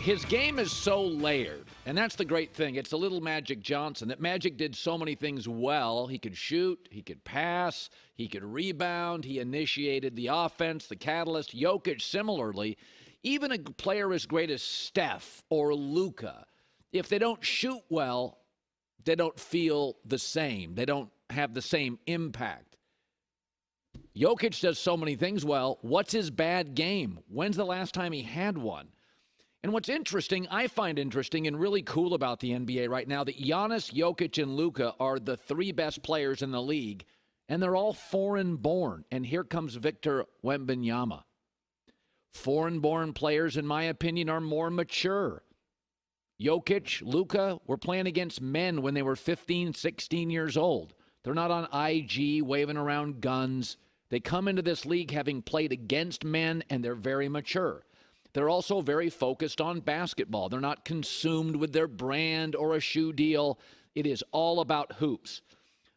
his game is so layered, and that's the great thing. It's a little Magic Johnson, that Magic did so many things well. He could shoot, he could pass, he could rebound, he initiated the offense, the catalyst. Jokic, similarly, even a player as great as Steph or Luka, if they don't shoot well, they don't feel the same. They don't have the same impact. Jokic does so many things well. What's his bad game? When's the last time he had one? And what's interesting, I find interesting and really cool about the NBA right now, that Giannis, Jokic, and Luka are the three best players in the league, and they're all foreign-born. And here comes Victor Wembanyama. Foreign-born players, in my opinion, are more mature. Jokic, Luka were playing against men when they were 15, 16 years old. They're not on IG waving around guns. They come into this league having played against men, and they're very mature. They're also very focused on basketball. They're not consumed with their brand or a shoe deal. It is all about hoops.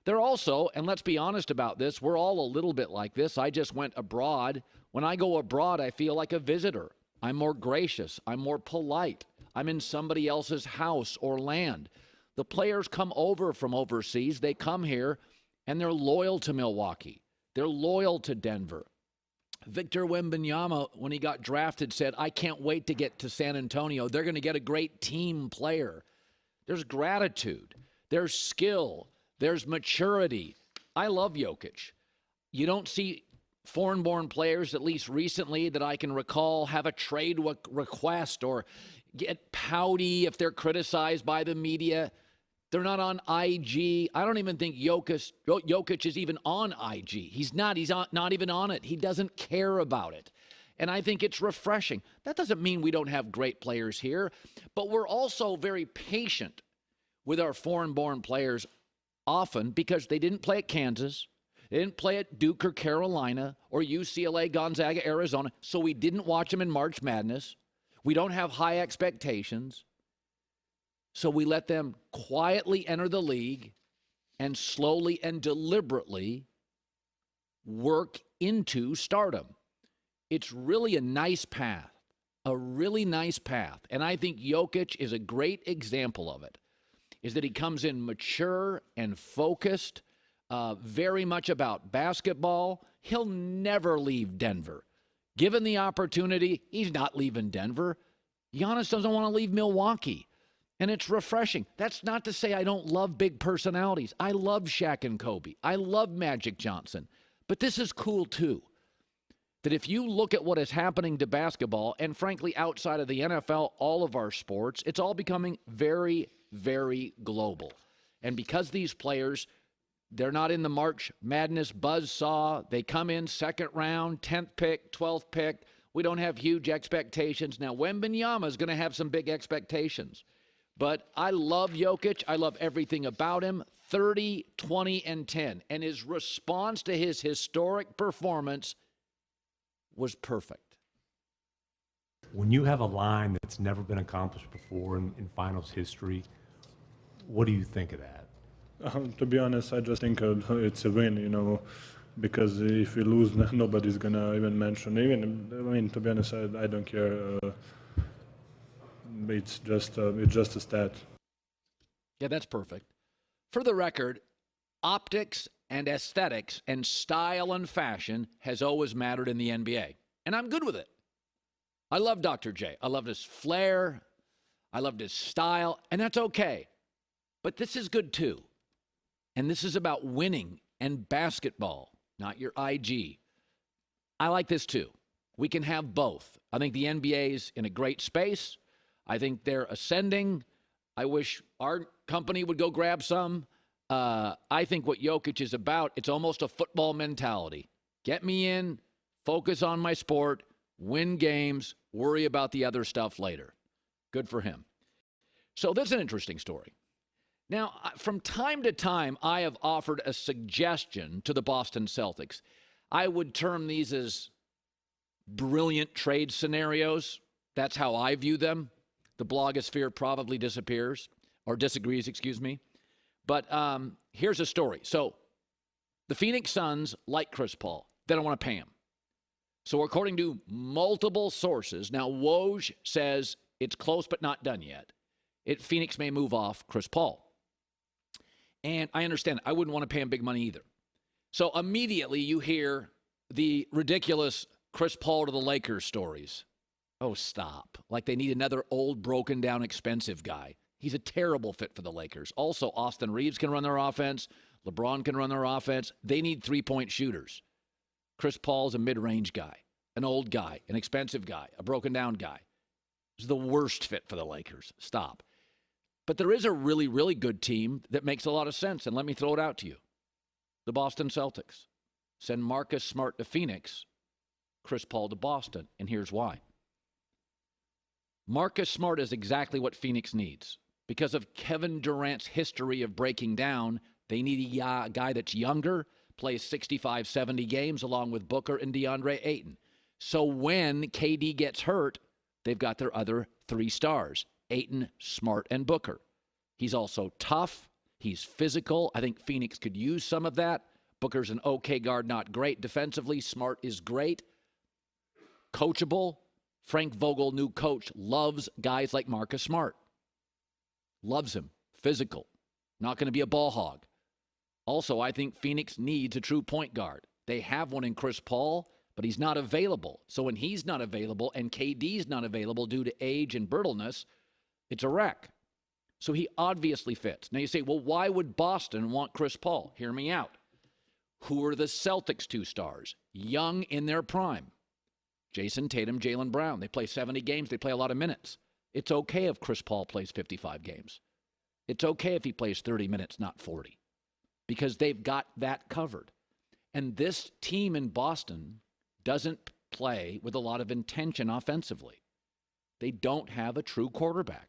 They're also, and let's be honest about this, we're all a little bit like this. I just went abroad. When I go abroad, I feel like a visitor. I'm more gracious. I'm more polite. I'm in somebody else's house or land. The players come over from overseas. They come here, and they're loyal to Milwaukee. They're loyal to Denver. Victor Wembanyama, when he got drafted, said, I can't wait to get to San Antonio. They're going to get a great team player. There's gratitude. There's skill. There's maturity. I love Jokic. You don't see foreign-born players, at least recently, that I can recall, have a trade request or get pouty if they're criticized by the media. They're not on IG. I don't even think Jokic is even on IG. He's not even on it. He doesn't care about it. And I think it's refreshing. That doesn't mean we don't have great players here, but we're also very patient with our foreign-born players often because they didn't play at Kansas. They didn't play at Duke or Carolina or UCLA, Gonzaga, Arizona, so we didn't watch them in March Madness. We don't have high expectations. So we let them quietly enter the league and slowly and deliberately work into stardom. It's really a nice path, a really nice path. And I think Jokic is a great example of it, is that he comes in mature and focused, very much about basketball. He'll never leave Denver. Given the opportunity, he's not leaving Denver. Giannis doesn't want to leave Milwaukee. And it's refreshing. That's not to say I don't love big personalities. I love Shaq and Kobe. I love Magic Johnson. But this is cool, too. That if you look at what is happening to basketball, and frankly, outside of the NFL, all of our sports, it's all becoming very, very global. And because these players, they're not in the March Madness buzzsaw. They come in second round, 10th pick, 12th pick. We don't have huge expectations. Now, Wembanyama is going to have some big expectations. But I love Jokic. I love everything about him. 30, 20, and 10. And his response to his historic performance was perfect. When you have a line that's never been accomplished before in finals history, what do you think of that? To be honest, I just think it's a win, because if we lose, nobody's going to even mention. To be honest, I don't care. It's just a stat. Yeah, that's perfect. For the record, optics and aesthetics and style and fashion has always mattered in the NBA. And I'm good with it. I love Dr. J. I loved his flair. I loved his style. And that's okay. But this is good too. And this is about winning and basketball, not your IG. I like this too. We can have both. I think the NBA's in a great space. I think they're ascending. I wish our company would go grab some. I think what Jokic is about, it's almost a football mentality. Get me in, focus on my sport, win games, worry about the other stuff later. Good for him. So this is an interesting story. Now, from time to time, I have offered a suggestion to the Boston Celtics. I would term these as brilliant trade scenarios. That's how I view them. The blogosphere probably disagrees. But here's a story. So the Phoenix Suns like Chris Paul. They don't want to pay him. So according to multiple sources, now Woj says it's close but not done yet. Phoenix may move off Chris Paul. And I understand. I wouldn't want to pay him big money either. So immediately you hear the ridiculous Chris Paul to the Lakers stories. Oh, stop. Like they need another old, broken down, expensive guy. He's a terrible fit for the Lakers. Also, Austin Reeves can run their offense. LeBron can run their offense. They need three-point shooters. Chris Paul's a mid-range guy, an old guy, an expensive guy, a broken down guy. He's the worst fit for the Lakers. Stop. But there is a really, really good team that makes a lot of sense, and let me throw it out to you. The Boston Celtics. Send Marcus Smart to Phoenix, Chris Paul to Boston, and here's why. Marcus Smart is exactly what Phoenix needs. Because of Kevin Durant's history of breaking down, they need a guy that's younger, plays 65, 70 games along with Booker and DeAndre Ayton. So when KD gets hurt, they've got their other three stars, Ayton, Smart, and Booker. He's also tough. He's physical. I think Phoenix could use some of that. Booker's an okay guard, not great defensively. Smart is great. Coachable. Frank Vogel, new coach, loves guys like Marcus Smart. Loves him. Physical. Not going to be a ball hog. Also, I think Phoenix needs a true point guard. They have one in Chris Paul, but he's not available. So when he's not available and KD's not available due to age and brittleness, it's a wreck. So he obviously fits. Now you say, well, why would Boston want Chris Paul? Hear me out. Who are the Celtics' two stars? Young in their prime. Jason Tatum, Jaylen Brown. They play 70 games. They play a lot of minutes. It's okay if Chris Paul plays 55 games. It's okay if he plays 30 minutes, not 40. Because they've got that covered. And this team in Boston doesn't play with a lot of intention offensively. They don't have a true quarterback.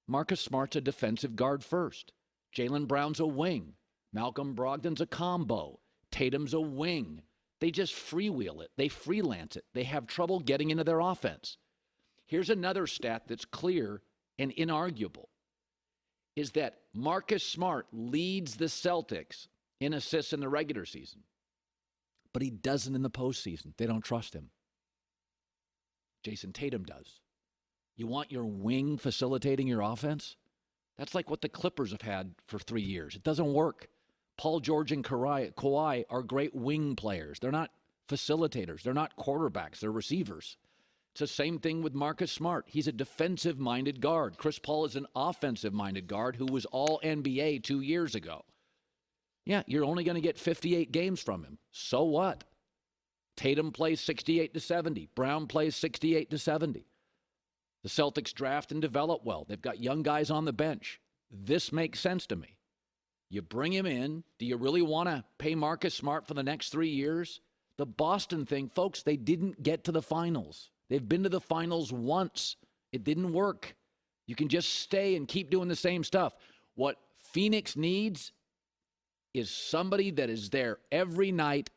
Marcus Smart's a defensive guard first. Jaylen Brown's a wing. Malcolm Brogdon's a combo. Tatum's a wing. They just freewheel it. They freelance it. They have trouble getting into their offense. Here's another stat that's clear and inarguable, is that Marcus Smart leads the Celtics in assists in the regular season, but he doesn't in the postseason. They don't trust him. Jason Tatum does. You want your wing facilitating your offense? That's like what the Clippers have had for 3 years. It doesn't work. Paul George and Kawhi are great wing players. They're not facilitators. They're not quarterbacks. They're receivers. It's the same thing with Marcus Smart. He's a defensive-minded guard. Chris Paul is an offensive-minded guard who was all NBA 2 years ago. Yeah, you're only going to get 58 games from him. So what? Tatum plays 68 to 70. Brown plays 68 to 70. The Celtics draft and develop well. They've got young guys on the bench. This makes sense to me. You bring him in. Do you really want to pay Marcus Smart for the next 3 years? The Boston thing, folks, they didn't get to the finals. They've been to the finals once. It didn't work. You can just stay and keep doing the same stuff. What Phoenix needs is somebody that is there every night.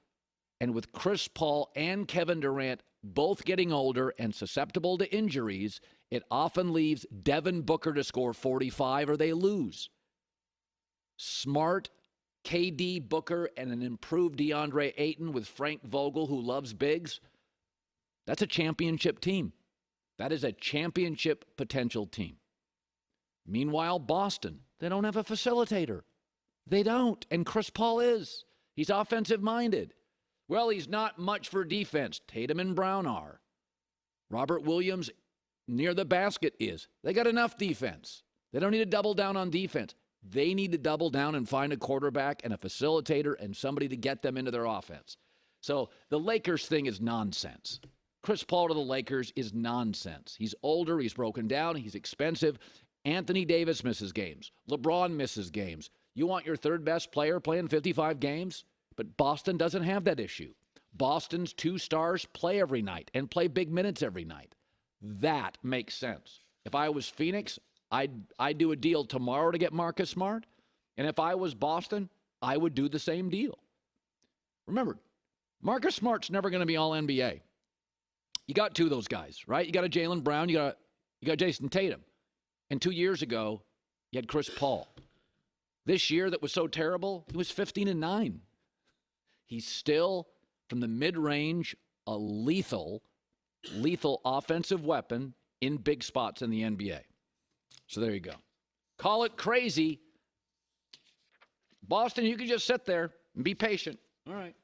And with Chris Paul and Kevin Durant both getting older and susceptible to injuries, it often leaves Devin Booker to score 45 or they lose. Smart, KD, Booker, and an improved DeAndre Ayton with Frank Vogel, who loves bigs. That's a championship team. That is a championship potential team. Meanwhile, Boston, they don't have a facilitator. They don't. And Chris Paul is. He's offensive-minded. Well, he's not much for defense. Tatum and Brown are. Robert Williams near the basket is. They got enough defense. They don't need to double down on defense. They need to double down and find a quarterback and a facilitator and somebody to get them into their offense. So the Lakers thing is nonsense. Chris Paul to the Lakers is nonsense. He's older. He's broken down. He's expensive. Anthony Davis misses games. LeBron misses games. You want your third best player playing 55 games? But Boston doesn't have that issue. Boston's two stars play every night and play big minutes every night. That makes sense. If I was Phoenix, I'd do a deal tomorrow to get Marcus Smart. And if I was Boston, I would do the same deal. Remember, Marcus Smart's never going to be all NBA. You got two of those guys, right? You got a Jaylen Brown, you got Jason Tatum. And 2 years ago, you had Chris Paul. This year that was so terrible, he was 15-9. He's still, from the mid-range, a lethal offensive weapon in big spots in the NBA. So there you go. Call it crazy. Boston, you can just sit there and be patient. All right.